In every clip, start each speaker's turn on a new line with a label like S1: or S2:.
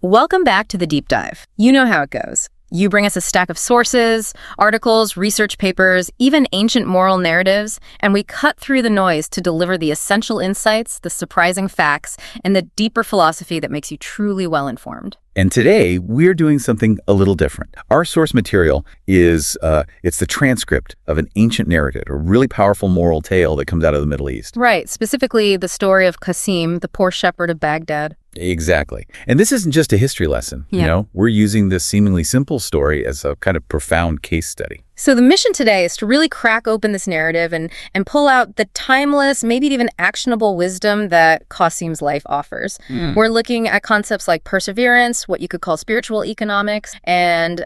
S1: Welcome back to the deep dive. You know how it goes. You bring us a stack of sources, articles, research papers, even ancient moral narratives, and we cut through the noise to deliver the essential insights, the surprising facts, and the deeper philosophy that makes you truly well-informed.
S2: And today, we're doing something a little different. Our source material is, it's the transcript of an ancient narrative, a really powerful moral tale that comes out of the Middle East.
S1: Right, specifically the story of Qasim, the poor shepherd of Baghdad.
S2: Exactly. And this isn't just a history lesson, you know? We're using this seemingly simple story as a kind of profound case study.
S1: So the mission today is to really crack open this narrative and pull out the timeless, maybe even actionable wisdom that Qasim's life offers. We're looking at concepts like perseverance, what you could call spiritual economics, and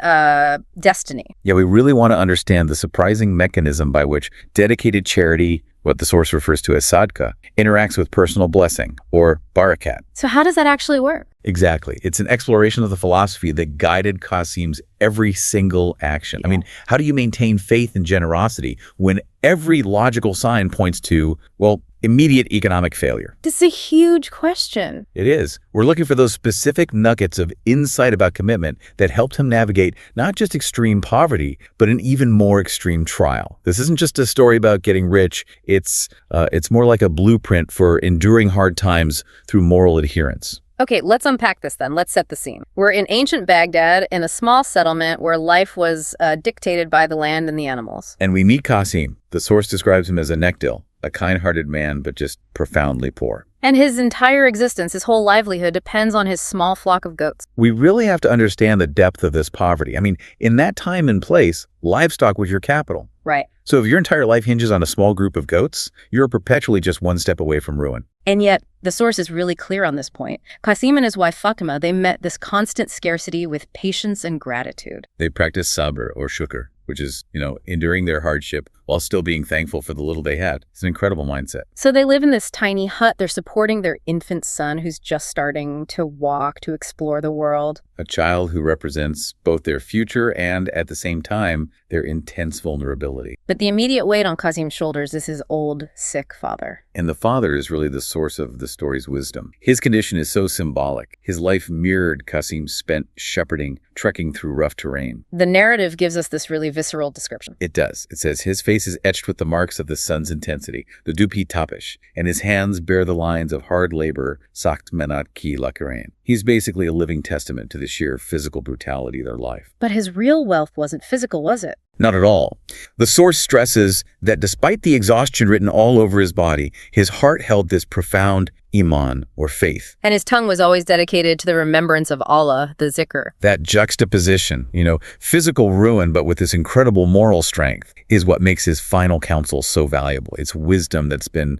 S1: destiny.
S2: Yeah, we really want to understand the surprising mechanism by which dedicated charity, what the source refers to as sadqa, interacts with personal blessing, or barakat.
S1: So how does that actually work?
S2: Exactly. It's an exploration of the philosophy that guided Qasim's every single action. I mean, how do you maintain faith and generosity when every logical sign points to, well, immediate economic failure?
S1: This is a huge question.
S2: It is. We're looking for those specific nuggets of insight about commitment that helped him navigate not just extreme poverty, but an even more extreme trial. This isn't just a story about getting rich. It's more like a blueprint for enduring hard times through moral adherence.
S1: Okay, let's unpack this then. Let's set the scene. We're in ancient Baghdad in a small settlement where life was dictated by the land and the animals.
S2: And we meet Qasim. The source describes him as a nekdil, a kind-hearted man, but just profoundly poor.
S1: And his entire existence, his whole livelihood, depends on his small flock of goats.
S2: We really have to understand the depth of this poverty. I mean, in that time and place, livestock was your capital.
S1: Right.
S2: So if your entire life hinges on a small group of goats, you're perpetually just one step away from ruin.
S1: And yet, the source is really clear on this point. Qasim and his wife Fatima, they met this constant scarcity with patience and gratitude.
S2: They practiced sabr or shukr, which is, enduring their hardship while still being thankful for the little they had. It's an incredible mindset.
S1: So they live in this tiny hut. They're supporting their infant son who's just starting to walk, to explore the world.
S2: A child who represents both their future and, at the same time, their intense vulnerability.
S1: But the immediate weight on Qasim's shoulders is his old, sick father.
S2: And the father is really the source of the story's wisdom. His condition is so symbolic. His life mirrored Qasim's spent shepherding, trekking through rough terrain.
S1: The narrative gives us this really visceral description.
S2: It does. It says his face is etched with the marks of the sun's intensity, the dupi tapish, and his hands bear the lines of hard labor, sakt menat ki lakarain. He's basically a living testament to the sheer physical brutality of their life.
S1: But his real wealth wasn't physical, was it?
S2: Not at all. The source stresses that despite the exhaustion written all over his body, his heart held this profound iman, or faith.
S1: And his tongue was always dedicated to the remembrance of Allah, the zikr.
S2: That juxtaposition, physical ruin, but with this incredible moral strength, is what makes his final counsel so valuable. It's wisdom that's been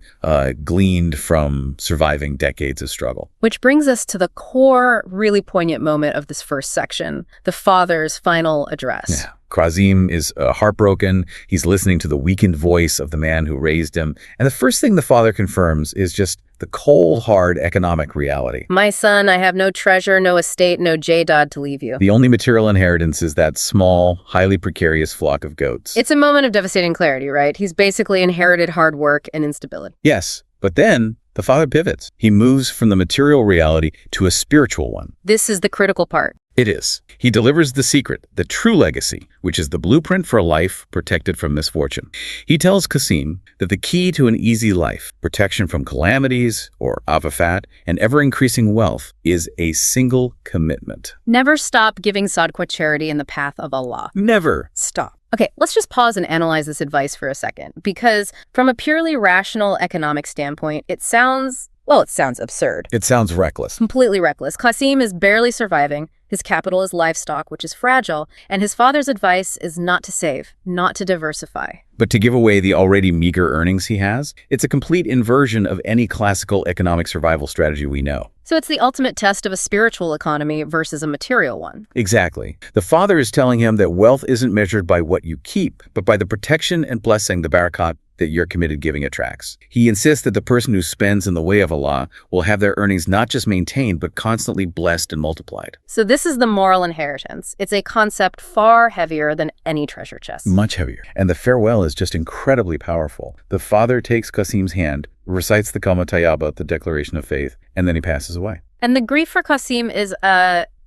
S2: gleaned from surviving decades of struggle.
S1: Which brings us to the core, really poignant moment of this first section, the father's final address.
S2: Yeah. Qasim is heartbroken. He's listening to the weakened voice of the man who raised him. And the first thing the father confirms is just the cold, hard economic reality.
S1: My son, I have no treasure, no estate, no jaydad to leave you.
S2: The only material inheritance is that small, highly precarious flock of goats.
S1: It's a moment of devastating clarity, right? He's basically inherited hard work and instability.
S2: Yes, but then the father pivots. He moves from the material reality to a spiritual one.
S1: This is the critical part.
S2: It is. He delivers the secret, the true legacy, which is the blueprint for a life protected from misfortune. He tells Qasim that the key to an easy life, protection from calamities or afafat, and ever-increasing wealth is a single commitment.
S1: Never stop giving sadqa charity in the path of Allah.
S2: Never.
S1: Stop. Okay, let's just pause and analyze this advice for a second, because from a purely rational economic standpoint, it sounds absurd.
S2: It sounds reckless.
S1: Completely reckless. Qasim is barely surviving. His capital is livestock, which is fragile, and his father's advice is not to save, not to diversify.
S2: But to give away the already meager earnings he has, it's a complete inversion of any classical economic survival strategy we know.
S1: So it's the ultimate test of a spiritual economy versus a material one.
S2: Exactly. The father is telling him that wealth isn't measured by what you keep, but by the protection and blessing, the barakat, that your committed giving attracts. He insists that the person who spends in the way of Allah will have their earnings not just maintained, but constantly blessed and multiplied.
S1: So this is the moral inheritance. It's a concept far heavier than any treasure chest.
S2: Much heavier. And the farewell is just incredibly powerful. The father takes Qasim's hand, recites the Kalma Tayyaba, the declaration of faith, and then he passes away.
S1: And the grief for Qasim is,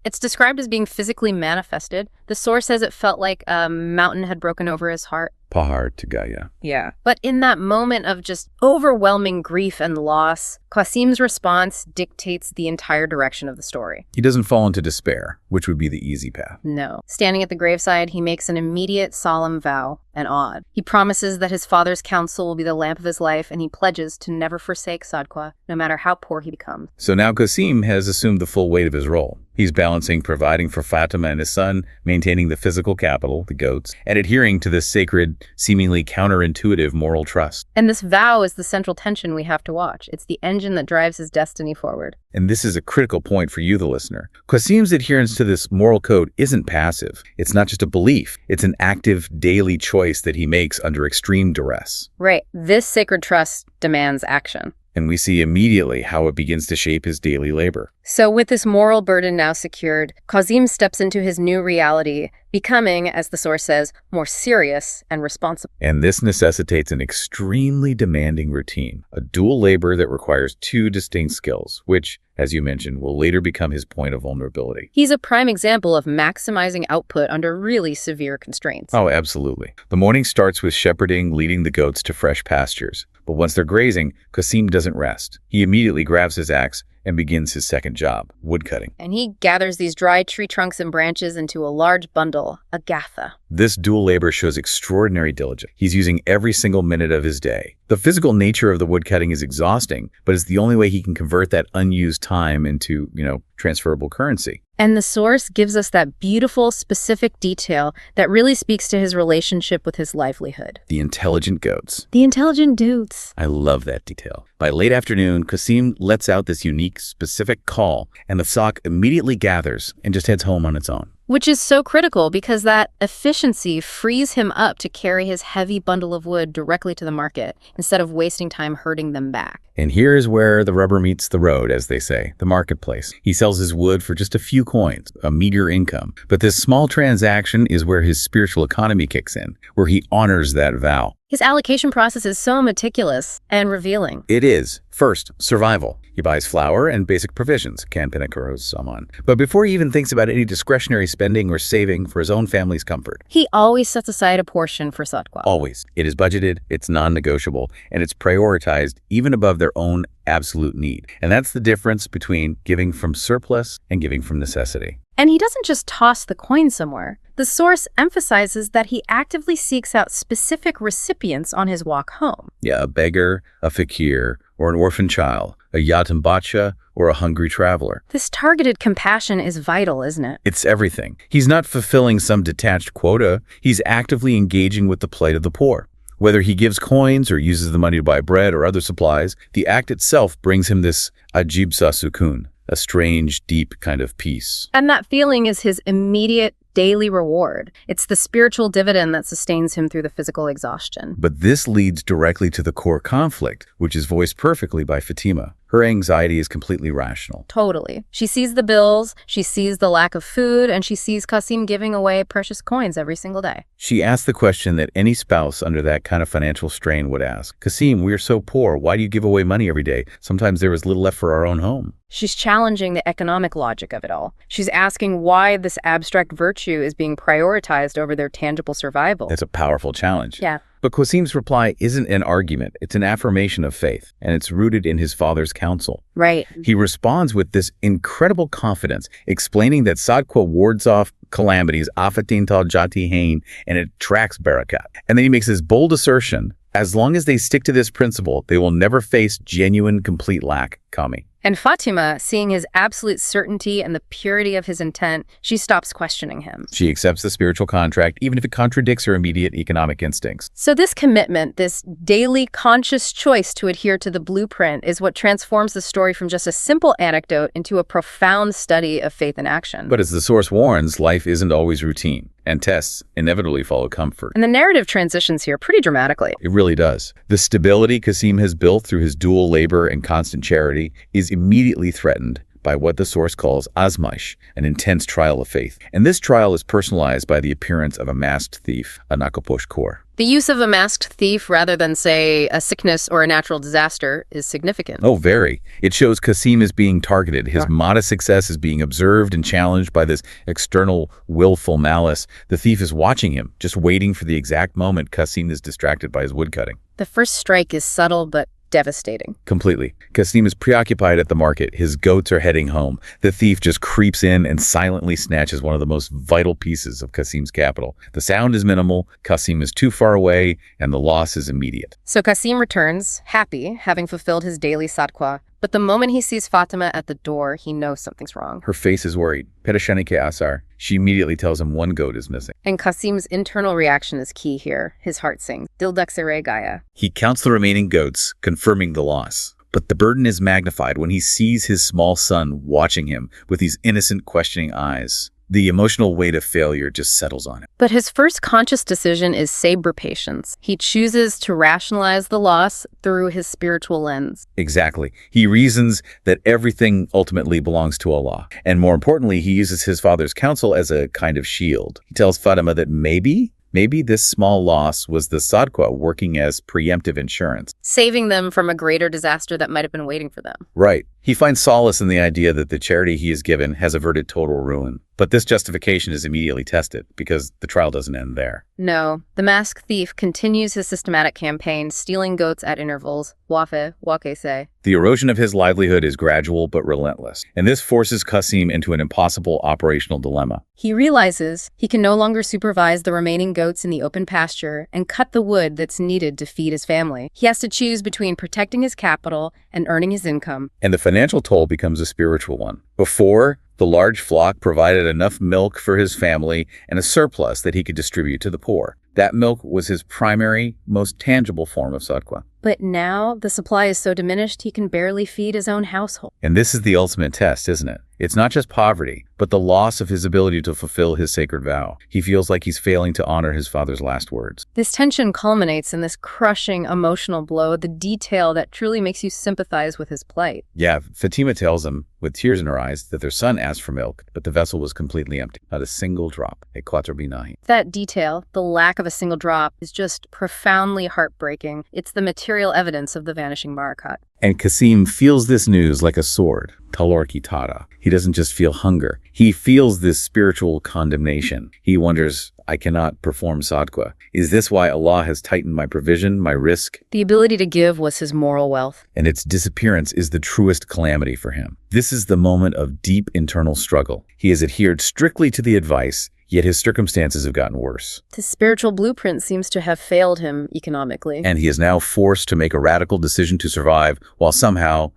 S1: it's described as being physically manifested. The source says it felt like a mountain had broken over his heart.
S2: Pahar to Gaya.
S1: Yeah. But in that moment of just overwhelming grief and loss, Qasim's response dictates the entire direction of the story.
S2: He doesn't fall into despair, which would be the easy path.
S1: No. Standing at the graveside, he makes an immediate solemn vow, and odd. He promises that his father's counsel will be the lamp of his life, and he pledges to never forsake Sadqa, no matter how poor he becomes.
S2: So now Qasim has assumed the full weight of his role. He's balancing providing for Fatima and his son, maintaining the physical capital, the goats, and adhering to this sacred, seemingly counterintuitive moral trust.
S1: And this vow is the central tension we have to watch. It's the engine that drives his destiny forward.
S2: And this is a critical point for you, the listener. Qasim's adherence to this moral code isn't passive. It's not just a belief. It's an active, daily choice that he makes under extreme duress.
S1: Right. This sacred trust demands action.
S2: And we see immediately how it begins to shape his daily labor.
S1: So with this moral burden now secured, Qasim steps into his new reality, becoming, as the source says, more serious and responsible.
S2: And this necessitates an extremely demanding routine, a dual labor that requires two distinct skills, which, as you mentioned, will later become his point of vulnerability.
S1: He's a prime example of maximizing output under really severe constraints.
S2: Oh, absolutely. The morning starts with shepherding, leading the goats to fresh pastures. But once they're grazing, Qasim doesn't rest. He immediately grabs his axe and begins his second job, woodcutting.
S1: And he gathers these dry tree trunks and branches into a large bundle, a gatha.
S2: This dual labor shows extraordinary diligence. He's using every single minute of his day. The physical nature of the woodcutting is exhausting, but it's the only way he can convert that unused time into, transferable currency.
S1: And the source gives us that beautiful, specific detail that really speaks to his relationship with his livelihood.
S2: The intelligent goats.
S1: The intelligent dudes.
S2: I love that detail. By late afternoon, Qasim lets out this unique, specific call, and the flock immediately gathers and just heads home on its own.
S1: Which is so critical because that efficiency frees him up to carry his heavy bundle of wood directly to the market instead of wasting time herding them back.
S2: And here's where the rubber meets the road, as they say, the marketplace. He sells his wood for just a few coins, a meager income. But this small transaction is where his spiritual economy kicks in, where he honors that vow.
S1: His allocation process is so meticulous and revealing.
S2: It is. First, survival. He buys flour and basic provisions, kanpinakuros, saman. But before he even thinks about any discretionary spending or saving for his own family's comfort.
S1: He always sets aside a portion for Sadqa.
S2: Always. It is budgeted, it's non-negotiable, and it's prioritized even above their own absolute need. And that's the difference between giving from surplus and giving from necessity.
S1: And he doesn't just toss the coin somewhere. The source emphasizes that he actively seeks out specific recipients on his walk home.
S2: Yeah, a beggar, a fakir, or an orphan child, a yatim bacha, or a hungry traveler.
S1: This targeted compassion is vital, isn't it?
S2: It's everything. He's not fulfilling some detached quota. He's actively engaging with the plight of the poor. Whether he gives coins or uses the money to buy bread or other supplies, the act itself brings him this ajib sa sukun, a strange, deep kind of peace.
S1: And that feeling is his immediate daily reward. It's the spiritual dividend that sustains him through the physical exhaustion.
S2: But this leads directly to the core conflict, which is voiced perfectly by Fatima. Her anxiety is completely rational.
S1: Totally. She sees the bills, she sees the lack of food, and she sees Qasim giving away precious coins every single day.
S2: She asks the question that any spouse under that kind of financial strain would ask. Qasim, we are so poor. Why do you give away money every day? Sometimes there is little left for our own home.
S1: She's challenging the economic logic of it all. She's asking why this abstract virtue is being prioritized over their tangible survival.
S2: That's a powerful challenge.
S1: Yeah.
S2: But Qasim's reply isn't an argument. It's an affirmation of faith, and it's rooted in his father's counsel.
S1: Right.
S2: He responds with this incredible confidence, explaining that Sadqa wards off calamities, afatin tal jati hain, and it attracts barakat. And then he makes this bold assertion, as long as they stick to this principle, they will never face genuine, complete lack, kami.
S1: And Fatima, seeing his absolute certainty and the purity of his intent, she stops questioning him.
S2: She accepts the spiritual contract, even if it contradicts her immediate economic instincts.
S1: So this commitment, this daily conscious choice to adhere to the blueprint is what transforms the story from just a simple anecdote into a profound study of faith in action.
S2: But as the source warns, life isn't always routine, and tests inevitably follow comfort.
S1: And the narrative transitions here pretty dramatically.
S2: It really does. The stability Qasim has built through his dual labor and constant charity is immediately threatened by what the source calls azmaish, an intense trial of faith. And this trial is personalized by the appearance of a masked thief, a nakoposh kor.
S1: The use of a masked thief rather than, say, a sickness or a natural disaster is significant.
S2: Oh, very. It shows Qasim is being targeted. His modest success is being observed and challenged by this external willful malice. The thief is watching him, just waiting for the exact moment Qasim is distracted by his woodcutting.
S1: The first strike is subtle but devastating.
S2: Completely. Qasim is preoccupied at the market. His goats are heading home. The thief just creeps in and silently snatches one of the most vital pieces of Qasim's capital. The sound is minimal, Qasim is too far away, and the loss is immediate.
S1: So Qasim returns, happy, having fulfilled his daily sadqa. But the moment he sees Fatima at the door, he knows something's wrong.
S2: Her face is worried. Pereshani ke asar. She immediately tells him one goat is missing.
S1: And Qasim's internal reaction is key here. His heart sings, Dil dak se re gaya.
S2: He counts the remaining goats, confirming the loss. But the burden is magnified when he sees his small son watching him with these innocent, questioning eyes. The emotional weight of failure just settles on him.
S1: But his first conscious decision is saber patience. He chooses to rationalize the loss through his spiritual lens.
S2: Exactly. He reasons that everything ultimately belongs to Allah. And more importantly, he uses his father's counsel as a kind of shield. He tells Fatima that maybe this small loss was the sadqa working as preemptive insurance.
S1: Saving them from a greater disaster that might have been waiting for them.
S2: Right. He finds solace in the idea that the charity he has given has averted total ruin. But this justification is immediately tested because the trial doesn't end there.
S1: No, the masked thief continues his systematic campaign, stealing goats at intervals. Wafe, wakese.
S2: The erosion of his livelihood is gradual but relentless, and this forces Qasim into an impossible operational dilemma.
S1: He realizes he can no longer supervise the remaining goats in the open pasture and cut the wood that's needed to feed his family. He has to choose between protecting his capital and earning his income.
S2: And the financial toll becomes a spiritual one. Before, the large flock provided enough milk for his family and a surplus that he could distribute to the poor. That milk was his primary, most tangible form of sadqa.
S1: But now the supply is so diminished he can barely feed his own household.
S2: And this is the ultimate test, isn't it? It's not just poverty, but the loss of his ability to fulfill his sacred vow. He feels like he's failing to honor his father's last words.
S1: This tension culminates in this crushing emotional blow, the detail that truly makes you sympathize with his plight.
S2: Yeah, Fatima tells him, with tears in her eyes, that their son asked for milk, but the vessel was completely empty. Not a single drop. A quattro binahi.
S1: That detail, the lack of a single drop, is just profoundly heartbreaking. It's the material evidence of the vanishing barakat.
S2: And Qasim feels this news like a sword, talor ki tara. He doesn't just feel hunger. He feels this spiritual condemnation. He wonders, I cannot perform sadqa. Is this why Allah has tightened my provision, my risk?
S1: The ability to give was his moral wealth.
S2: And its disappearance is the truest calamity for him. This is the moment of deep internal struggle. He has adhered strictly to the advice, yet his circumstances have gotten worse.
S1: The spiritual blueprint seems to have failed him economically.
S2: And he is now forced to make a radical decision to survive while somehow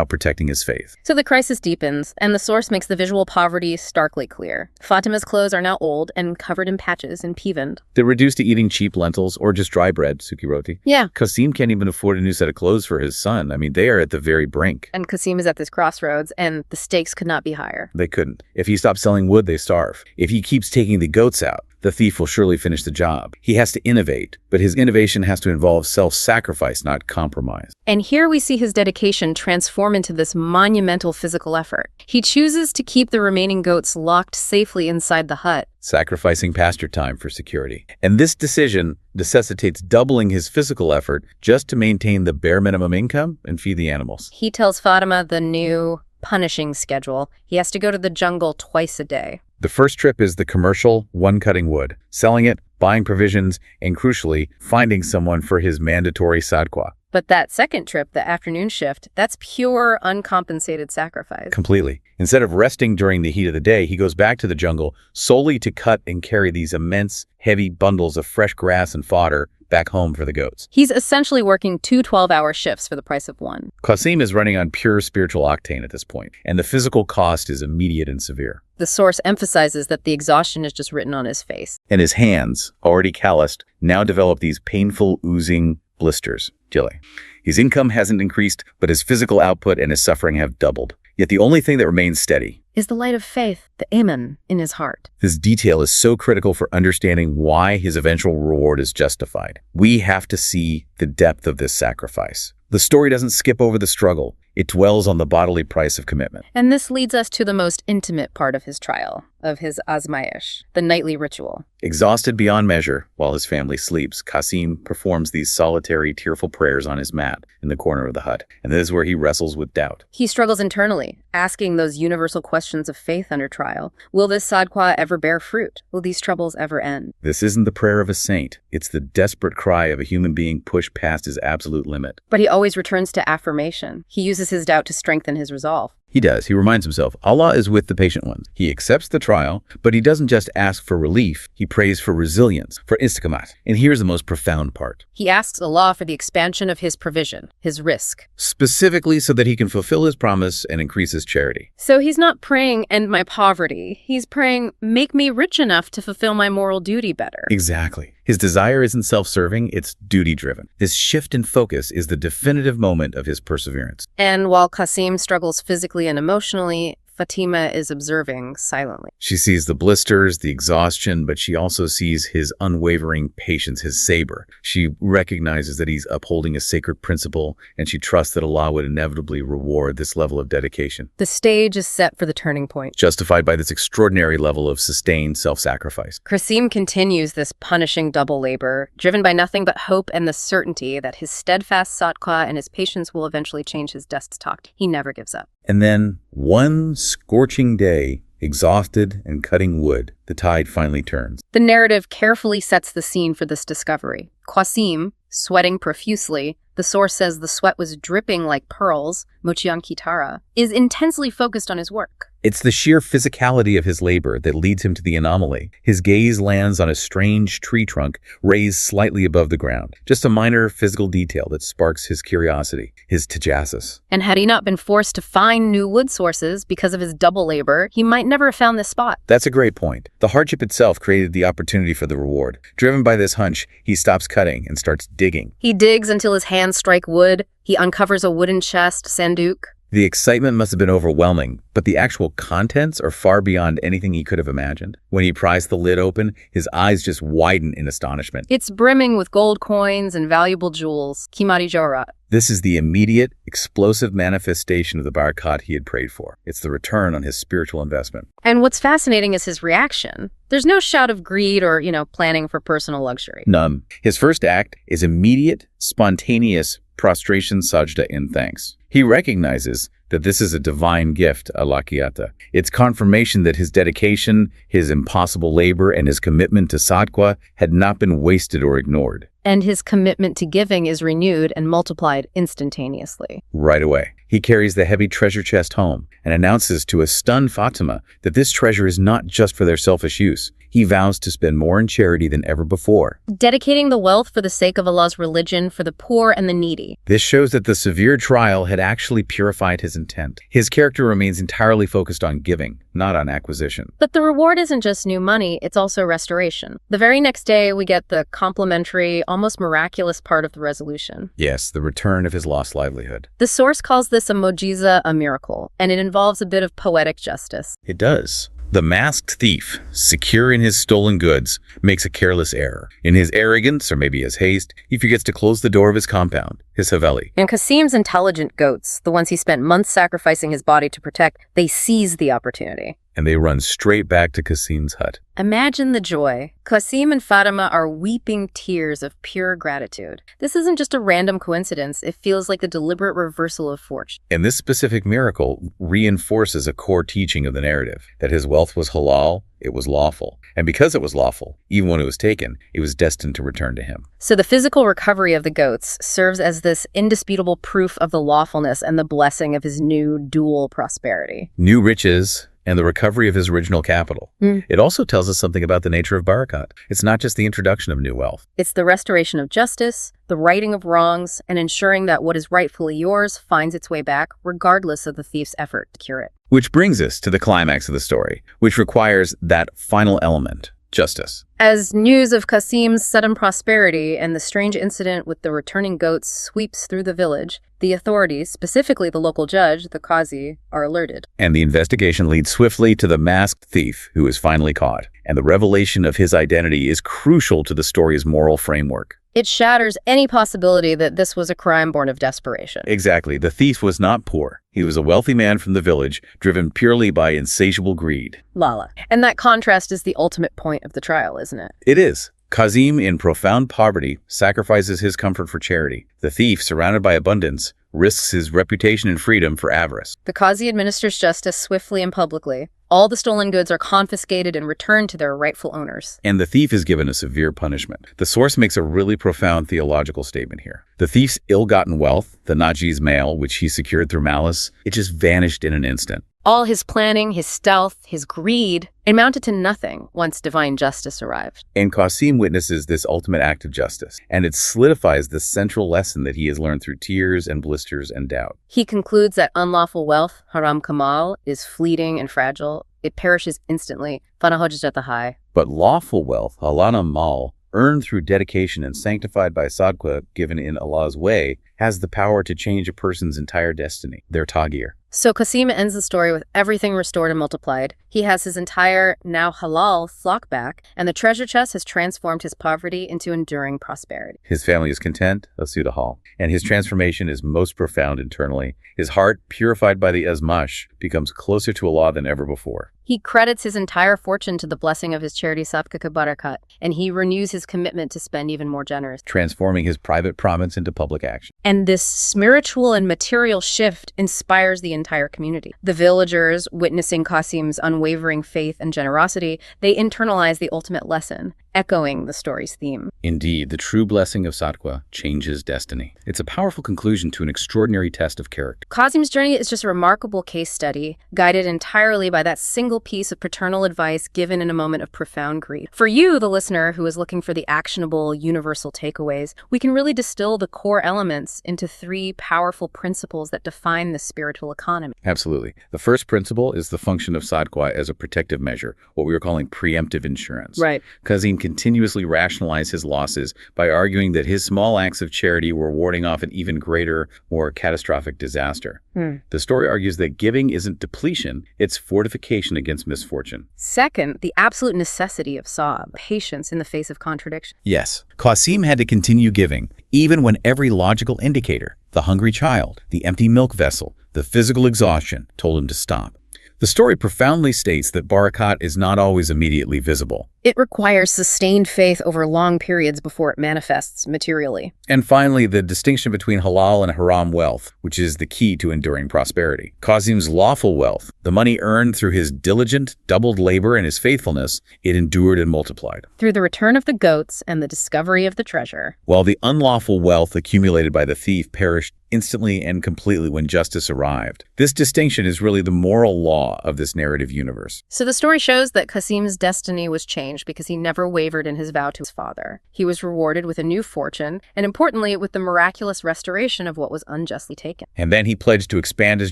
S2: protecting his faith.
S1: So the crisis deepens, and the source makes the visual poverty starkly clear. Fatima's clothes are now old and covered in patches and peeved.
S2: They're reduced to eating cheap lentils or just dry bread, suki roti.
S1: Yeah.
S2: Qasim can't even afford a new set of clothes for his son. I mean, they are at the very brink.
S1: And Qasim is at this crossroads, and the stakes could not be higher.
S2: They couldn't. If he stops selling wood, they starve. If he keeps taking the goats out, the thief will surely finish the job. He has to innovate, but his innovation has to involve self-sacrifice, not compromise.
S1: And here we see his dedication transform into this monumental physical effort. He chooses to keep the remaining goats locked safely inside the hut,
S2: sacrificing pasture time for security. And this decision necessitates doubling his physical effort just to maintain the bare minimum income and feed the animals.
S1: He tells Fatima the new punishing schedule. He has to go to the jungle twice a day.
S2: The first trip is the commercial, one cutting wood, selling it, buying provisions, and crucially, finding someone for his mandatory sadqa.
S1: But that second trip, the afternoon shift, that's pure uncompensated sacrifice.
S2: Completely. Instead of resting during the heat of the day, he goes back to the jungle solely to cut and carry these immense, heavy bundles of fresh grass and fodder back home for the goats.
S1: He's essentially working 2 12-hour shifts for the price of one.
S2: Qasim is running on pure spiritual octane at this point, and the physical cost is immediate and severe.
S1: The source emphasizes that the exhaustion is just written on his face.
S2: And his hands, already calloused, now develop these painful, oozing blisters. Jilly. His income hasn't increased, but his physical output and his suffering have doubled. Yet the only thing that remains steady
S1: is the light of faith, the Iman, in his heart.
S2: This detail is so critical for understanding why his eventual reward is justified. We have to see the depth of this sacrifice. The story doesn't skip over the struggle. It dwells on the bodily price of commitment.
S1: And this leads us to the most intimate part of his trial, of his azmayish, the nightly ritual.
S2: Exhausted beyond measure, while his family sleeps, Qasim performs these solitary, tearful prayers on his mat in the corner of the hut. And this is where he wrestles with doubt.
S1: He struggles internally, asking those universal questions of faith under trial. Will this sadqa ever bear fruit? Will these troubles ever end?
S2: This isn't the prayer of a saint. It's the desperate cry of a human being pushed past his absolute limit.
S1: But he always returns to affirmation. He uses his doubt to strengthen his resolve.
S2: He does. He reminds himself, Allah is with the patient ones. He accepts the trial, but he doesn't just ask for relief. He prays for resilience, for istiqamat. And here's the most profound part.
S1: He asks Allah for the expansion of his provision, his risk.
S2: Specifically so that he can fulfill his promise and increase his charity.
S1: So he's not praying, end my poverty. He's praying, make me rich enough to fulfill my moral duty better.
S2: Exactly. His desire isn't self-serving, it's duty-driven. This shift in focus is the definitive moment of his perseverance.
S1: And while Qasim struggles physically and emotionally, Fatima is observing silently.
S2: She sees the blisters, the exhaustion, but she also sees his unwavering patience, his saber. She recognizes that he's upholding a sacred principle, and she trusts that Allah would inevitably reward this level of dedication.
S1: The stage is set for the turning point,
S2: Justified by this extraordinary level of sustained self-sacrifice.
S1: Qasim continues this punishing double labor, driven by nothing but hope and the certainty that his steadfast sadqa and his patience will eventually change his desktop. He never gives up.
S2: And then, one scorching day, exhausted and cutting wood, the tide finally turns.
S1: The narrative carefully sets the scene for this discovery. Qasim, sweating profusely, the source says the sweat was dripping like pearls, Mochian Kitara, is intensely focused on his work.
S2: It's the sheer physicality of his labor that leads him to the anomaly. His gaze lands on a strange tree trunk raised slightly above the ground. Just a minor physical detail that sparks his curiosity, his tajassus.
S1: And had he not been forced to find new wood sources because of his double labor, he might never have found this spot.
S2: That's a great point. The hardship itself created the opportunity for the reward. Driven by this hunch, he stops cutting and starts digging.
S1: He digs until his hands strike wood. He uncovers a wooden chest, sanduk.
S2: The excitement must have been overwhelming, but the actual contents are far beyond anything he could have imagined. When he pries the lid open, his eyes just widen in astonishment.
S1: It's brimming with gold coins and valuable jewels, kimari jawharat.
S2: This is the immediate, explosive manifestation of the barakat he had prayed for. It's the return on his spiritual investment.
S1: And what's fascinating is his reaction. There's no shout of greed or, planning for personal luxury.
S2: None. His first act is immediate, spontaneous prostration sajda in thanks. He recognizes that this is a divine gift, alaqiyata. It's confirmation that his dedication, his impossible labor, and his commitment to sadqa had not been wasted or ignored.
S1: And his commitment to giving is renewed and multiplied instantaneously.
S2: Right away, he carries the heavy treasure chest home and announces to a stunned Fatima that this treasure is not just for their selfish use. He vows to spend more in charity than ever before,
S1: dedicating the wealth for the sake of Allah's religion for the poor and the needy.
S2: This shows that the severe trial had actually purified his intent. His character remains entirely focused on giving, not on acquisition.
S1: But the reward isn't just new money, it's also restoration. The very next day, we get the complimentary, almost miraculous part of the resolution.
S2: Yes, the return of his lost livelihood.
S1: The source calls this a mojiza, a miracle, and it involves a bit of poetic justice.
S2: It does. The masked thief, secure in his stolen goods, makes a careless error. In his arrogance, or maybe his haste, he forgets to close the door of his compound, his haveli.
S1: And Qasim's intelligent goats, the ones he spent months sacrificing his body to protect, they seize the opportunity.
S2: And they run straight back to Qasim's hut.
S1: Imagine the joy. Qasim and Fatima are weeping tears of pure gratitude. This isn't just a random coincidence. It feels like the deliberate reversal of fortune.
S2: And this specific miracle reinforces a core teaching of the narrative, that his wealth was halal, it was lawful. And because it was lawful, even when it was taken, it was destined to return to him.
S1: So the physical recovery of the goats serves as this indisputable proof of the lawfulness and the blessing of his new dual prosperity.
S2: New riches and the recovery of his original capital. It also tells us something about the nature of barakat. It's not just the introduction of new wealth.
S1: It's the restoration of justice, the righting of wrongs, and ensuring that what is rightfully yours finds its way back, regardless of the thief's effort to cure it.
S2: Which brings us to the climax of the story, which requires that final element, justice.
S1: As news of Qasim's sudden prosperity and the strange incident with the returning goats sweeps through the village, the authorities, specifically the local judge, the qazi, are alerted.
S2: And the investigation leads swiftly to the masked thief who is finally caught. And the revelation of his identity is crucial to the story's moral framework.
S1: It shatters any possibility that this was a crime born of desperation.
S2: Exactly. The thief was not poor. He was a wealthy man from the village, driven purely by insatiable greed.
S1: Lala. And that contrast is the ultimate point of the trial, isn't it?
S2: It is. Kazim, in profound poverty, sacrifices his comfort for charity. The thief, surrounded by abundance, risks his reputation and freedom for avarice.
S1: The Qazi administers justice swiftly and publicly. All the stolen goods are confiscated and returned to their rightful owners.
S2: And the thief is given a severe punishment. The source makes a really profound theological statement here. The thief's ill-gotten wealth, the Naji's mail, which he secured through malice, it just vanished in an instant.
S1: All his planning, his stealth, his greed, it amounted to nothing once divine justice arrived.
S2: And Qasim witnesses this ultimate act of justice, and it solidifies the central lesson that he has learned through tears and blisters and doubt.
S1: He concludes that unlawful wealth, haram kamal, is fleeting and fragile. It perishes instantly. Fana hujjat.
S2: But lawful wealth, halana mal, earned through dedication and sanctified by sadqa given in Allah's way, has the power to change a person's entire destiny, their tagir.
S1: So Qasim ends the story with everything restored and multiplied. He has his entire, now halal, flock back, and the treasure chest has transformed his poverty into enduring prosperity.
S2: His family is content, asudahal, and his transformation is most profound internally. His heart, purified by the azmash, becomes closer to Allah than ever before.
S1: He credits his entire fortune to the blessing of his charity sabka barakat, and he renews his commitment to spend even more generously,
S2: transforming his private province into public action.
S1: And this spiritual and material shift inspires the entire community. The villagers, witnessing Qasim's unwavering faith and generosity, they internalize the ultimate lesson, echoing the story's theme.
S2: Indeed, the true blessing of Sadqa changes destiny. It's a powerful conclusion to an extraordinary test of character.
S1: Qasim's journey is just a remarkable case study, guided entirely by that single piece of paternal advice given in a moment of profound grief. For you, the listener, who is looking for the actionable, universal takeaways, we can really distill the core elements into three powerful principles that define the spiritual economy.
S2: Absolutely. The first principle is the function of Sadqa as a protective measure, what we were calling preemptive insurance.
S1: Right.
S2: Qasim continuously rationalized his losses by arguing that his small acts of charity were warding off an even greater, more catastrophic disaster. The story argues that giving isn't depletion, it's fortification against misfortune.
S1: Second, the absolute necessity of sab, patience in the face of contradiction.
S2: Yes, Qasim had to continue giving, even when every logical indicator, the hungry child, the empty milk vessel, the physical exhaustion, told him to stop. The story profoundly states that barakat is not always immediately visible.
S1: It requires sustained faith over long periods before it manifests materially.
S2: And finally, the distinction between halal and haram wealth, which is the key to enduring prosperity. Qasim's lawful wealth, the money earned through his diligent, doubled labor and his faithfulness, it endured and multiplied.
S1: Through the return of the goats and the discovery of the treasure.
S2: While the unlawful wealth accumulated by the thief perished instantly and completely when justice arrived. This distinction is really the moral law of this narrative universe.
S1: So the story shows that Qasim's destiny was changed because he never wavered in his vow to his father. He was rewarded with a new fortune, and importantly, with the miraculous restoration of what was unjustly taken.
S2: And then he pledged to expand his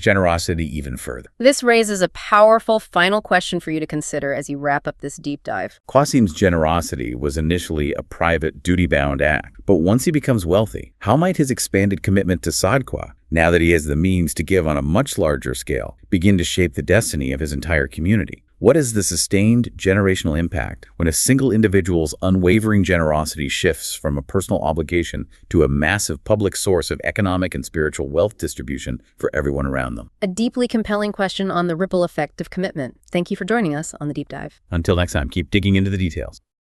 S2: generosity even further.
S1: This raises a powerful final question for you to consider as you wrap up this deep dive.
S2: Qasim's generosity was initially a private, duty-bound act, but once he becomes wealthy, how might his expanded commitment to Sadqa, now that he has the means to give on a much larger scale, begin to shape the destiny of his entire community? What is the sustained generational impact when a single individual's unwavering generosity shifts from a personal obligation to a massive public source of economic and spiritual wealth distribution for everyone around them?
S1: A deeply compelling question on the ripple effect of commitment. Thank you for joining us on The Deep Dive.
S2: Until next time, keep digging into the details.